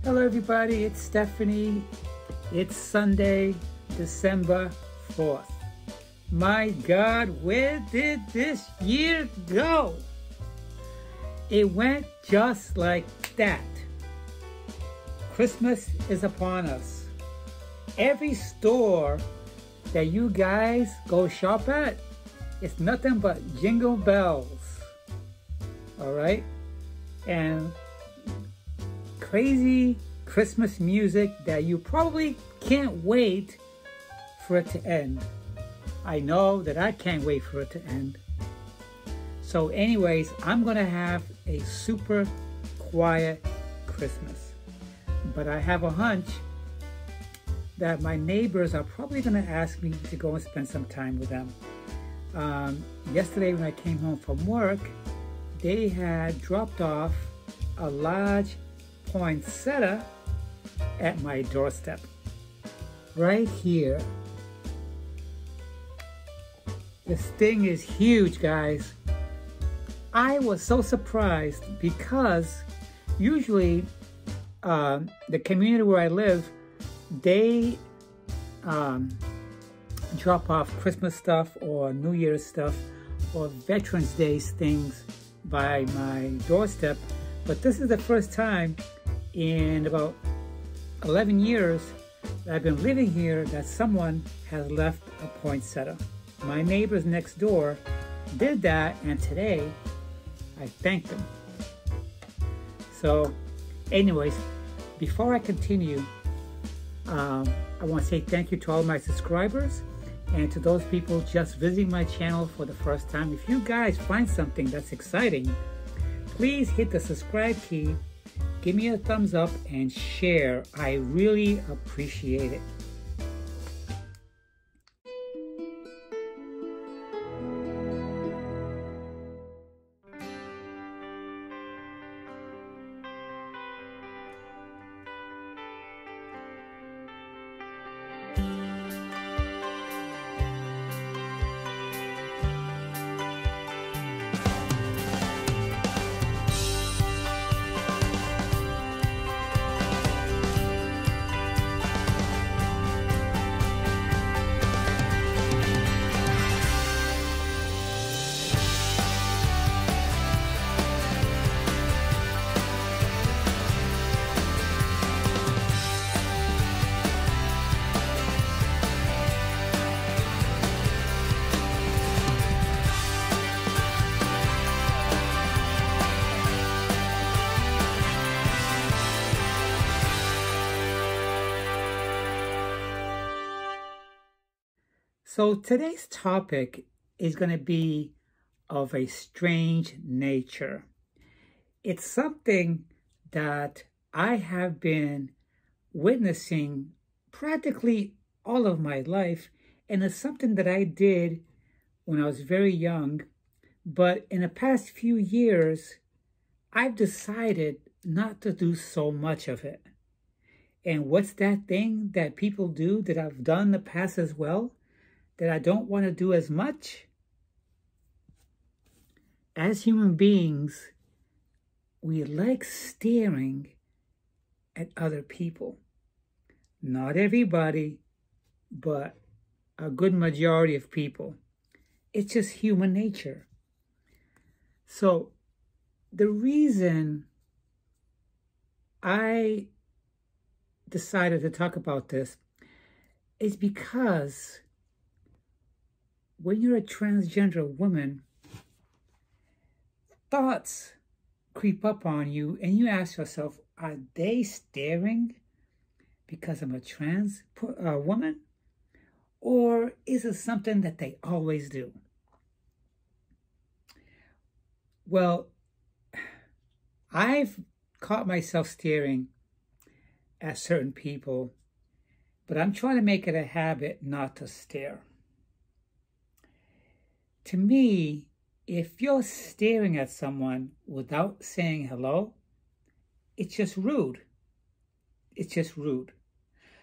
Hello everybody, it's Stephanie. It's Sunday, December 4th. My God, where did this year go? It went just like that. Christmas is upon us. Every store that you guys go shop at, it's nothing but jingle bells. All right? And crazy Christmas music that you probably can't wait for it to end. I know that I can't wait for it to end. So anyways, I'm gonna have a super quiet Christmas. But I have a hunch that my neighbors are probably gonna ask me to go and spend some time with them. Yesterday when I came home from work, they had dropped off a large poinsettia at my doorstep. Right here. This thing is huge, guys. I was so surprised because usually the community where I live, they drop off Christmas stuff or New Year's stuff or Veterans Day things by my doorstep. But this is the first time in about 11 years that I've been living here that someone has left a poinsettia. My neighbors next door did that, and today I thanked them. So anyways, before I continue, I want to say thank you to all my subscribers and to those people just visiting my channel for the first time. If you guys find something that's exciting, please hit the subscribe key, give me a thumbs up, and share. I really appreciate it. So today's topic is going to be of a strange nature. It's something that I have been witnessing practically all of my life, and it's something that I did when I was very young. But in the past few years, I've decided not to do so much of it. And what's that thing that people do that I've done in the past as well, that I don't want to do as much? As human beings, we like staring at other people. Not everybody, but a good majority of people. It's just human nature. So the reason I decided to talk about this is because when you're a transgender woman, thoughts creep up on you and you ask yourself, are they staring because I'm a trans woman? Or is it something that they always do? Well, I've caught myself staring at certain people, but I'm trying to make it a habit not to stare. To me, if you're staring at someone without saying hello, it's just rude. It's just rude.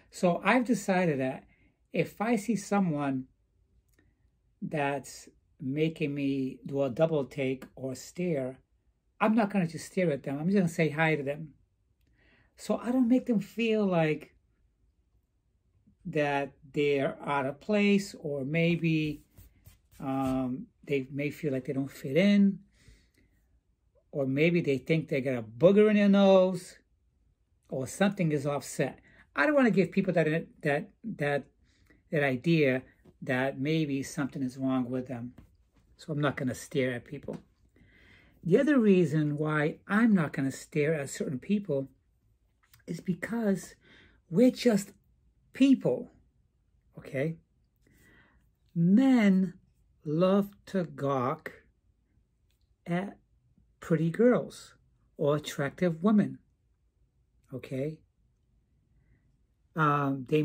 So I've decided that if I see someone that's making me do a double take or stare, I'm not going to just stare at them. I'm just going to say hi to them. So I don't make them feel like that they're out of place, or maybe they may feel like they don't fit in, or maybe they think they got a booger in their nose, or something is offset. I don't want to give people that idea that maybe something is wrong with them. So I'm not going to stare at people. The other reason why I'm not going to stare at certain people is because we're just people, okay? Men love to gawk at pretty girls or attractive women, okay? They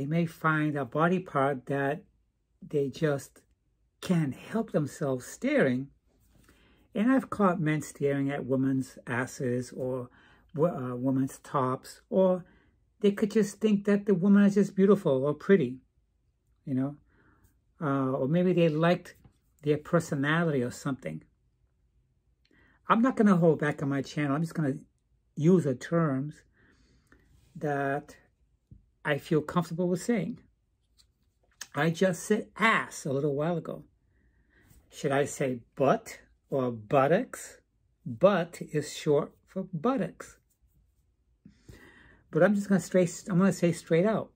may find a body part that they just can't help themselves staring. And I've caught men staring at women's asses or women's tops, or they could just think that the woman is just beautiful or pretty, you know, or maybe they liked their personality or something. I'm not going to hold back on my channel. I'm just going to use the terms that I feel comfortable with saying. I just said ass a little while ago. Should I say butt or buttocks? Butt is short for buttocks. But I'm just going to say straight out.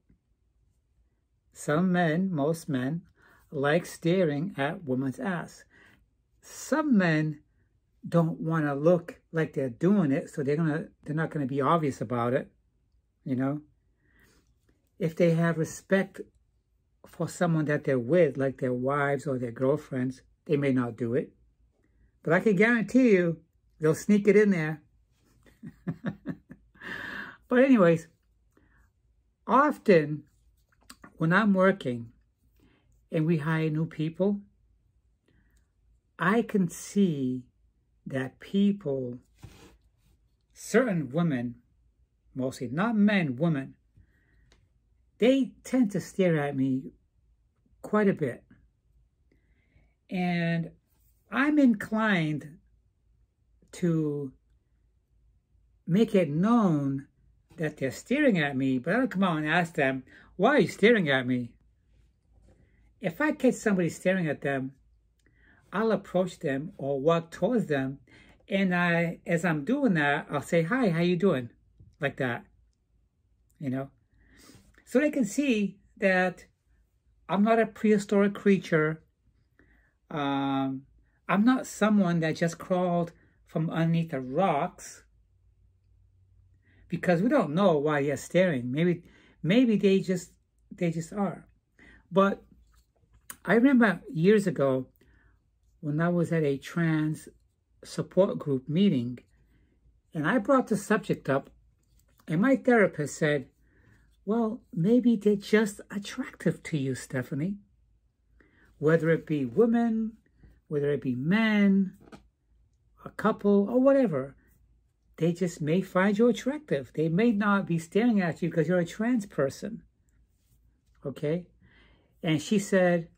Some men, most men, like staring at women's ass. Some men don't want to look like they're doing it, so they're not going to be obvious about it, you know. If they have respect for someone that they're with, like their wives or their girlfriends, they may not do it. But I can guarantee you, they'll sneak it in there. But anyways, often when I'm working and we hire new people, I can see that people, certain women, mostly, not men, women, they tend to stare at me quite a bit. And I'm inclined to make it known that they're staring at me, but I don't come out and ask them, why are you staring at me? If I catch somebody staring at them, I'll approach them or walk towards them, and as I'm doing that, I'll say, hi, how you doing? Like that, you know? So they can see that I'm not a prehistoric creature. I'm not someone that just crawled from underneath the rocks, because we don't know why they're staring. Maybe they just are. But I remember years ago when I was at a trans support group meeting, and I brought the subject up, and my therapist said, well, maybe they're just attractive to you, Stephanie. Whether it be women, whether it be men, a couple, or whatever, they just may find you attractive. They may not be staring at you because you're a trans person. Okay? And she said,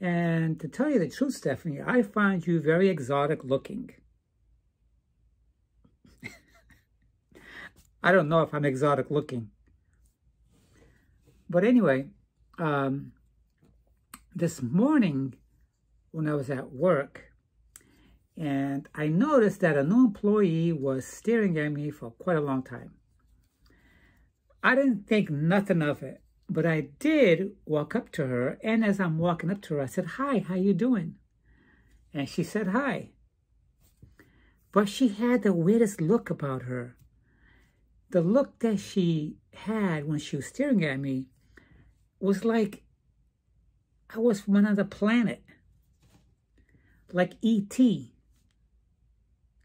and to tell you the truth, Stephanie, I find you very exotic looking. I don't know if I'm exotic looking. But anyway, this morning when I was at work, and I noticed that a new employee was staring at me for quite a long time. I didn't think nothing of it, but I did walk up to her, and as I'm walking up to her, I said, hi, how you doing? And she said, hi. But she had the weirdest look about her. The look that she had when she was staring at me was like I was from another planet, like E.T.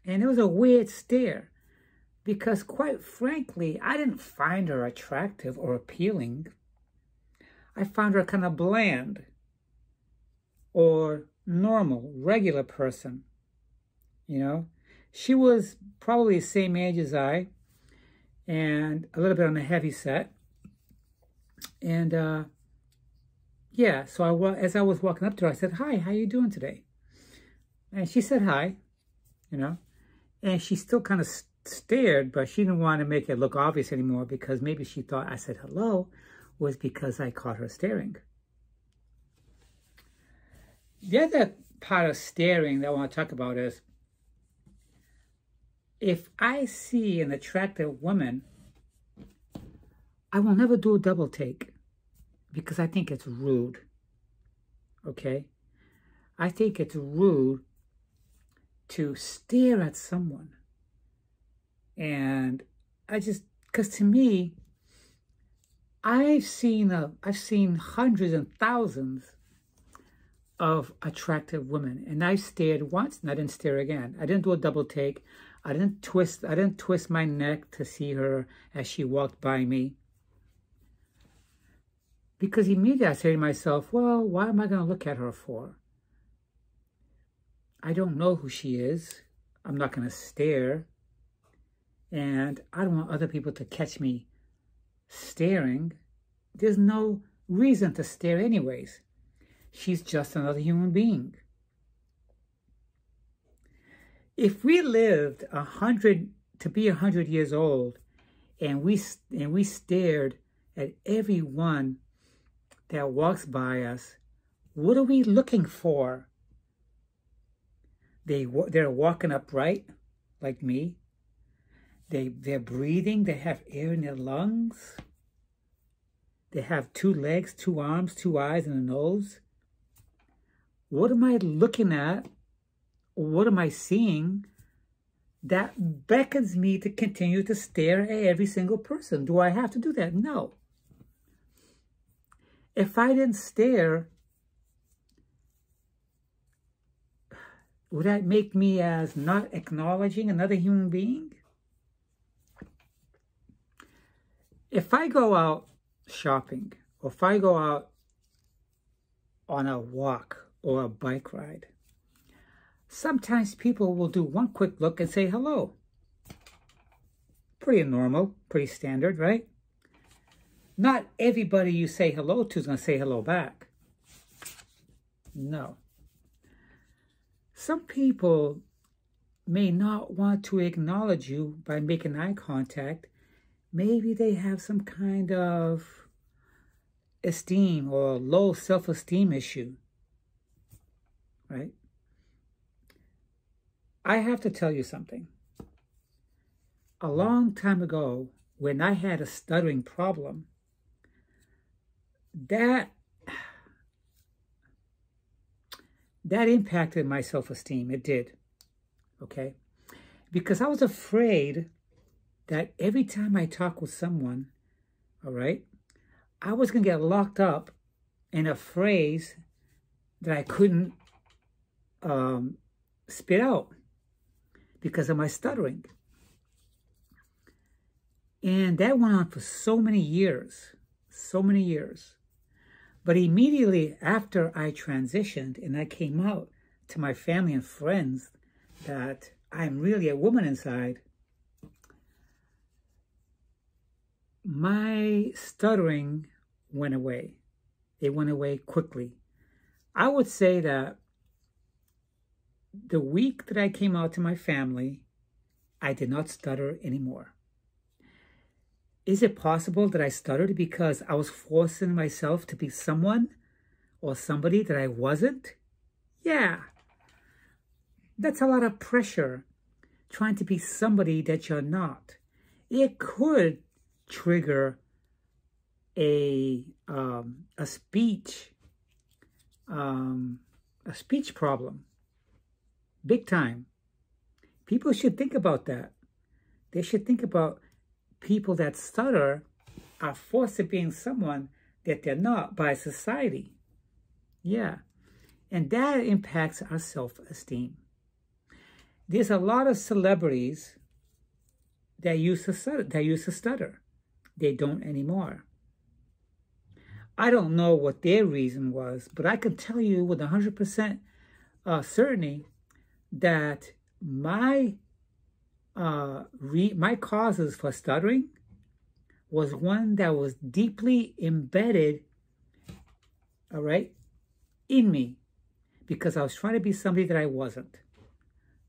And it was a weird stare, because quite frankly, I didn't find her attractive or appealing. I found her kind of bland or normal, regular person, you know. She was probably the same age as I, and a little bit on the heavy set. And yeah, so as I was walking up to her, I said, hi, how you doing today? And she said hi, you know. And she still kind of stared, but she didn't want to make it look obvious anymore because maybe she thought I said hello was because I caught her staring. The other part of staring that I want to talk about is if I see an attractive woman, I will never do a double take because I think it's rude. Okay? I think it's rude to stare at someone. And because to me, I've seen hundreds and thousands of attractive women, and I stared once and I didn't stare again. I didn't do a double take. I didn't twist my neck to see her as she walked by me. Because immediately I say to myself, well, why am I going to look at her for? I don't know who she is. I'm not going to stare. And I don't want other people to catch me staring. There's no reason to stare anyways. She's just another human being. If we lived 100 years old and we stared at everyone that walks by us, what are we looking for? They're walking upright like me. They're breathing. They have air in their lungs. They have 2 legs, 2 arms, 2 eyes, and a nose. What am I looking at? What am I seeing that beckons me to continue to stare at every single person? Do I have to do that? No. If I didn't stare, would that make me as not acknowledging another human being? If I go out shopping, or if I go out on a walk or a bike ride, sometimes people will do one quick look and say hello. Pretty normal, pretty standard, right? Not everybody you say hello to is going to say hello back. No. Some people may not want to acknowledge you by making eye contact. Maybe they have some kind of esteem or low self-esteem issue, right? I have to tell you something. A long time ago, when I had a stuttering problem, that impacted my self-esteem. It did, okay? Because I was afraid that every time I talk with someone, all right, I was going to get locked up in a phrase that I couldn't spit out because of my stuttering. And that went on for so many years. But immediately after I transitioned and I came out to my family and friends that I'm really a woman inside, my stuttering went away. It went away quickly. I would say that the week that I came out to my family, I did not stutter anymore. Is it possible that I stuttered because I was forcing myself to be someone or somebody that I wasn't? Yeah. That's a lot of pressure, trying to be somebody that you're not. It could trigger a speech problem, big time. People should think about that. They should think about people that stutter are forced to being someone that they're not by society. Yeah, and that impacts our self-esteem. There's a lot of celebrities that used to stutter. They don't anymore. I don't know what their reason was, but I can tell you with 100% certainty that my causes for stuttering was one that was deeply embedded, all right, in me, because I was trying to be somebody that I wasn't,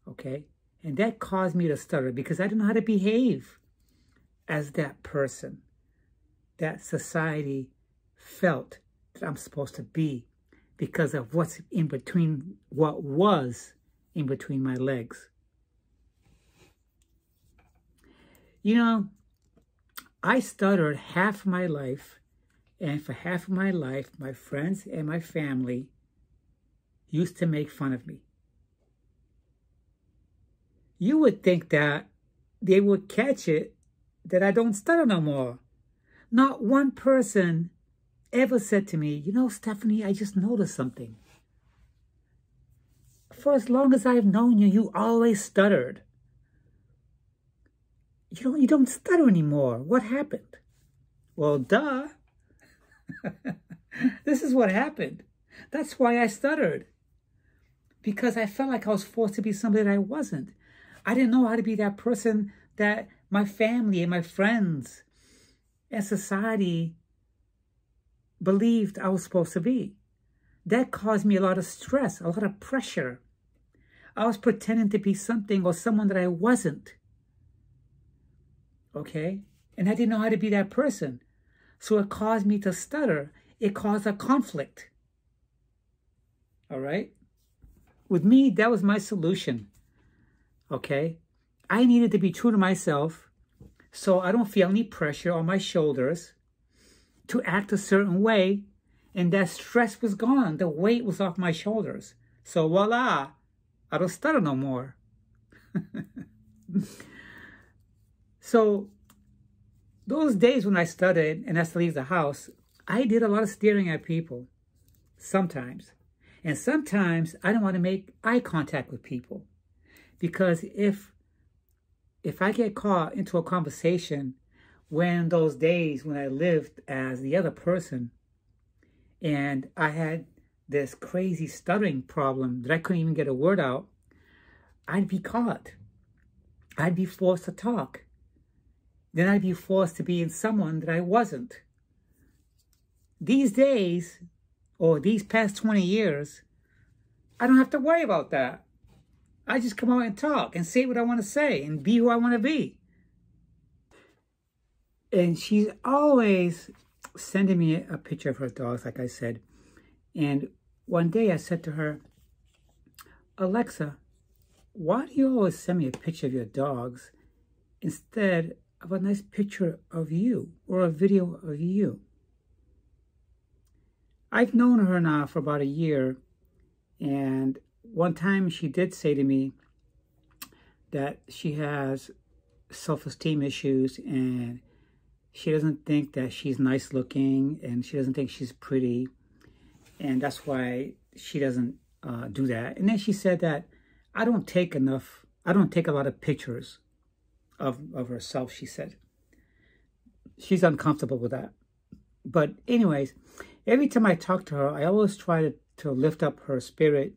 okay? And that caused me to stutter because I didn't know how to behave as that person that society felt that I'm supposed to be because of what's in between, what was in between my legs. You know, I stuttered half my life, and for half of my life, my friends and my family used to make fun of me. You would think that they would catch it, that I don't stutter no more. Not one person ever said to me, you know, Stephanie, I just noticed something. For as long as I've known you, you always stuttered. You don't stutter anymore. What happened? Well, duh. This is what happened. That's why I stuttered. Because I felt like I was forced to be somebody that I wasn't. I didn't know how to be that person that my family and my friends and society believed I was supposed to be. That caused me a lot of stress, a lot of pressure. I was pretending to be something or someone that I wasn't. Okay? And I didn't know how to be that person. So it caused me to stutter. It caused a conflict. All right? With me, that was my solution. Okay? I needed to be true to myself so I don't feel any pressure on my shoulders to act a certain way, and that stress was gone. The weight was off my shoulders. So voila, I don't stutter no more. So those days when I stuttered and I had to leave the house, I did a lot of staring at people sometimes. And sometimes I don't want to make eye contact with people. Because if I get caught into a conversation when those days when I lived as the other person and I had this crazy stuttering problem that I couldn't even get a word out, I'd be caught. I'd be forced to talk. Then I'd be forced to be in someone that I wasn't. These days, or these past 20 years, I don't have to worry about that. I just come out and talk and say what I want to say and be who I want to be. And she's always sending me a picture of her dogs, like I said. And one day I said to her, Alexa, why do you always send me a picture of your dogs instead of a nice picture of you or a video of you? I've known her now for about a year, and one time she did say to me that she has self-esteem issues and she doesn't think that she's nice looking and she doesn't think she's pretty, and that's why she doesn't do that. And then she said that I don't take a lot of pictures of herself, she said. She's uncomfortable with that. But anyways, every time I talk to her, I always try to lift up her spirit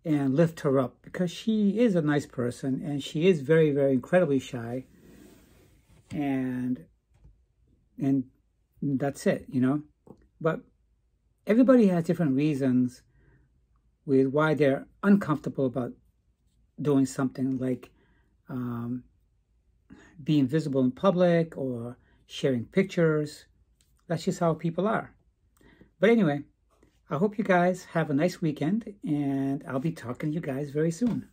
and lift her up, because she is a nice person and she is very, very incredibly shy. And that's it, you know. But everybody has different reasons with why they're uncomfortable about doing something like being visible in public or sharing pictures. That's just how people are. But anyway, I hope you guys have a nice weekend, and I'll be talking to you guys very soon.